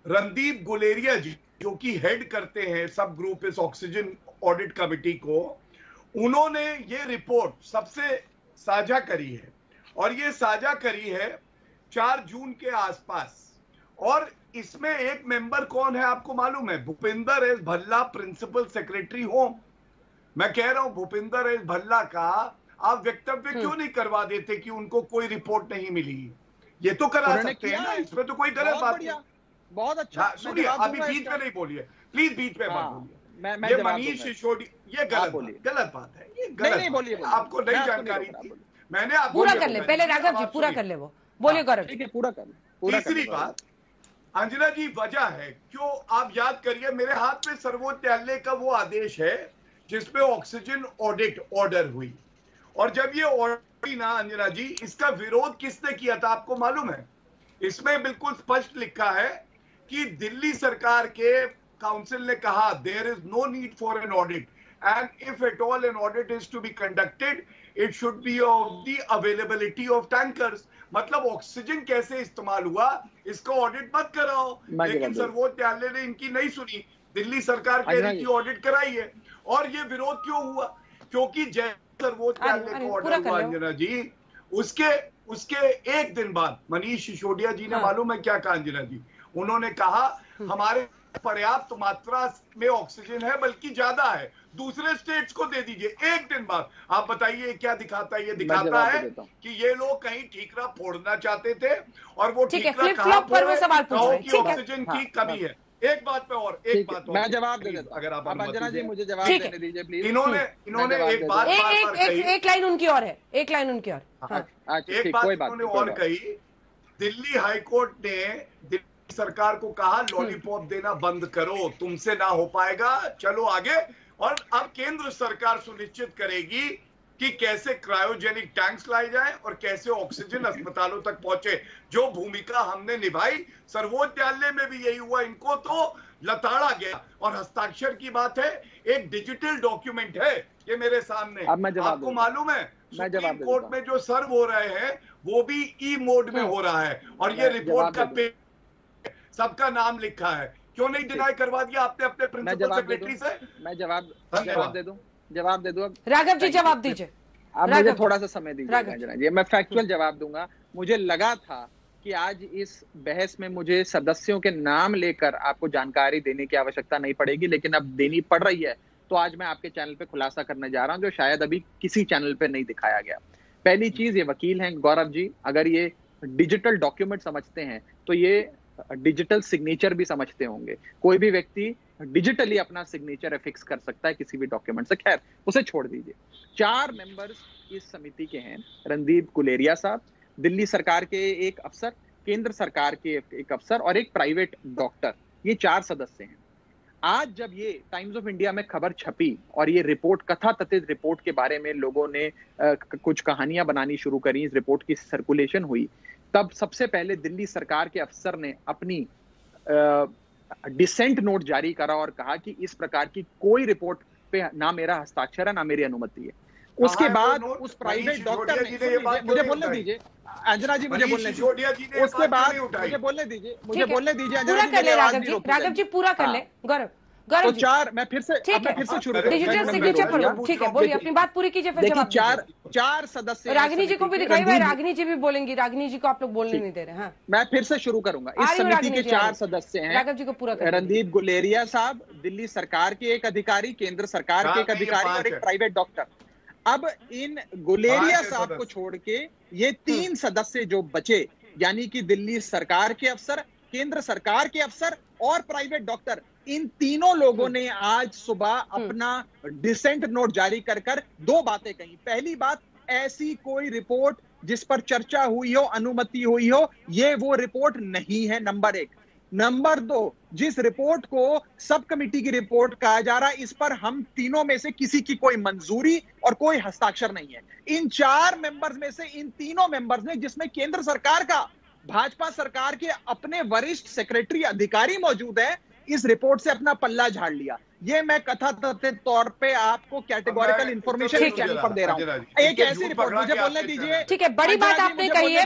रणदीप गुलेरिया जी, जो कि हेड करते हैं सब ग्रुप इस ऑक्सीजन ऑडिट कमेटी को, उन्होंने ये रिपोर्ट सबसे साझा करी है, और ये साझा करी है 4 जून के आसपास। और इसमें एक मेंबर कौन है आपको मालूम है? Bhupinder S Bhalla, principal secretary home. मैं कह रहा हूं भूपिंदर एस भल्ला का आप वक्तव्य क्यों नहीं करवा देते कि उनको कोई रिपोर्ट नहीं मिली? ये तो करा सकते हैं ना, इसमें तो कोई गलत बात नहीं। बहुत अच्छा। सुनिए, अभी बीच में नहीं बोलिए प्लीज, बीच में मत बोलिए। ये मनीष सिसोदिया, ये गलत बात है, ये गलत नहीं बोलिए। आपको नई जानकारी थी, मैंने आपको पूरा कर ले पहले। राघव जी पूरा कर ले, वो बोलिए गौरव जी। पूरा कर ले। तीसरी बात, अंजना जी, वजह है क्यों, आप याद करिए, मेरे हाथ में सर्वोच्च न्यायालय का वो आदेश है जिसपे ऑक्सीजन ऑडिट ऑर्डर हुई, और जब ये ऑर्डर ना अंजना जी, इसका विरोध किसने किया था आपको मालूम है? इसमें बिल्कुल स्पष्ट लिखा है कि दिल्ली सरकार के काउंसिल ने कहा there is no need for an audit and if at all an audit is to be conducted it should be of the availability of tankers. मतलब ऑक्सीजन कैसे इस्तेमाल हुआ इसका ऑडिट मत कराओ। लेकिन सर्वोच्च न्यायालय ने इनकी नहीं सुनी, दिल्ली सरकार कह रही थी ऑडिट कराई है। और ये विरोध क्यों हुआ? क्योंकि जय सर्वोच्च न्यायालय को ऑर्डर हुआ अंजना जी, उसके एक दिन बाद मनीष सिसोदिया जी ने मालूम है क्या कहा अंजना जी? उन्होंने कहा हमारे पर्याप्त मात्रा में ऑक्सीजन है, बल्कि ज्यादा है, दूसरे स्टेट्स को दे दीजिए। एक दिन बाद आप बताइए क्या दिखाता है? ये दिखाता है कि ये लोग कहीं ठीकरा फोड़ना चाहते थे, और वो ठीकरा कहां फोड़े कि ऑक्सीजन की कमी है। एक बात पे और, एक बात और मैं जवाब दे देता, अगर आप अंजना जी मुझे जवाब देने दीजिए प्लीज। इन्होंने एक बात एक लाइन उनकी और है, एक लाइन उनकी और, एक बात इन्होंने और कही, दिल्ली हाईकोर्ट ने दिल्ली सरकार को कहा लॉलीपॉप देना बंद करो, तुमसे ना हो पाएगा, चलो आगे। और अब केंद्र सरकार सुनिश्चित करेगी कि कैसे क्रायोजेनिक टैंक्स लाए जाएं और कैसे ऑक्सीजन अस्पतालों तक पहुंचे, जो भूमिका हमने निभाई। सर्वोच्च न्यायालय में भी यही हुआ, इनको तो लताड़ा गया। और हस्ताक्षर की बात है, एक डिजिटल डॉक्यूमेंट है ये मेरे सामने, आपको मालूम है सुप्रीम कोर्ट में जो सर्व हो रहे हैं वो भी ई मोड में हो रहा है, और ये रिपोर्ट का सबका नाम लिखा है। क्यों नहीं डिनाई करवा दिया आपने अपने प्रिंसिपल सेक्रेटरी से? मैं जवाब दे दूं। राघव जी जवाब दीजिए। आप मुझे थोड़ा सा समय दीजिए, मैं फैक्चुअल जवाब दूंगा। मुझे लगा था कि आज इस बहस में मुझे सदस्यों के नाम लेकर आपको जानकारी देने की आवश्यकता नहीं पड़ेगी, लेकिन अब देनी पड़ रही है, तो आज मैं आपके चैनल पे खुलासा करने जा रहा हूं जो शायद अभी किसी चैनल पे नहीं दिखाया गया। पहली चीज, ये वकील हैं गौरव जी, अगर ये डिजिटल डॉक्यूमेंट समझते हैं तो ये डिजिटल सिग्नेचर भी समझते होंगे। कोई भी व्यक्ति डिजिटली अपना सिग्नेचर फिक्स कर सकता है किसी भी डॉक्यूमेंट से, खैर उसे छोड़ दीजिए। 4 मेंबर्स इस समिति के हैं, रणदीप गुलेरिया साहब, दिल्ली सरकार के एक अफसर, केंद्र सरकार के एक अफसर और एक प्राइवेट डॉक्टर, ये 4 सदस्य हैं। आज जब ये टाइम्स ऑफ इंडिया में खबर छपी और ये रिपोर्ट, कथाकथित रिपोर्ट के बारे में लोगों ने कुछ कहानियां बनानी शुरू करी, इस रिपोर्ट की सर्कुलेशन हुई, तब सबसे पहले दिल्ली सरकार के अफसर ने अपनी डिसेंट नोट जारी करा और कहा कि इस प्रकार की कोई रिपोर्ट पे ना मेरा हस्ताक्षर है ना मेरी अनुमति है। उसके बाद उस प्राइवेट डॉक्टर ने, मुझे बोलने दीजिए अंजना जी, मुझे बोलने दीजिए, उसके बाद मुझे बोलने दीजिए अंजना जी, राघव जी पूरा कर ले। गौरव तो 4, मैं फिर से शुरू डिजिटल सिग्नेचर पर, ठीक है, बोलिए अपनी बात पूरी कीजिए, फिर जवाब। 4 सदस्य, रागिनी जी को भी दिखाई हुआ है, रागिनी जी भी बोलेंगी, रागिनी जी को आप लोग बोलने नहीं दे रहे हैं। मैं फिर से शुरू करूंगा। इस समिति के 4 सदस्य हैं, राघव जी को पूरा कर। रणदीप गुलेरिया साहब, दिल्ली सरकार के एक अधिकारी, केंद्र सरकार के एक अधिकारी और एक प्राइवेट डॉक्टर। अब इन गुलेरिया साहब को छोड़ के ये 3 सदस्य जो बचे, यानी कि दिल्ली सरकार के अफसर, केंद्र सरकार के अफसर और प्राइवेट डॉक्टर, इन तीनों लोगों ने आज सुबह अपना डिसेंट नोट जारी कर 2 बातें कही। पहली बात, ऐसी कोई रिपोर्ट जिस पर चर्चा हुई हो, अनुमति हुई हो, ये वो रिपोर्ट नहीं है, नंबर 1। नंबर 2, जिस रिपोर्ट को सब कमेटी की रिपोर्ट कहा जा रहा है, इस पर हम तीनों में से किसी की कोई मंजूरी और कोई हस्ताक्षर नहीं है। इन 4 मेंबर्स में से इन तीनों मेंबर्स ने, जिसमें केंद्र सरकार का, भाजपा सरकार के अपने वरिष्ठ सेक्रेटरी अधिकारी मौजूद है, इस रिपोर्ट से अपना पल्ला झाड़ लिया। ये मैं कथाकथित तौर पे आपको कैटेगोरिकल इंफॉर्मेशन चैनल पर दे रहा हूं। एक ऐसी रिपोर्ट, मुझे बोलने दीजिए, ठीक है, बड़ी बात आपने कही है।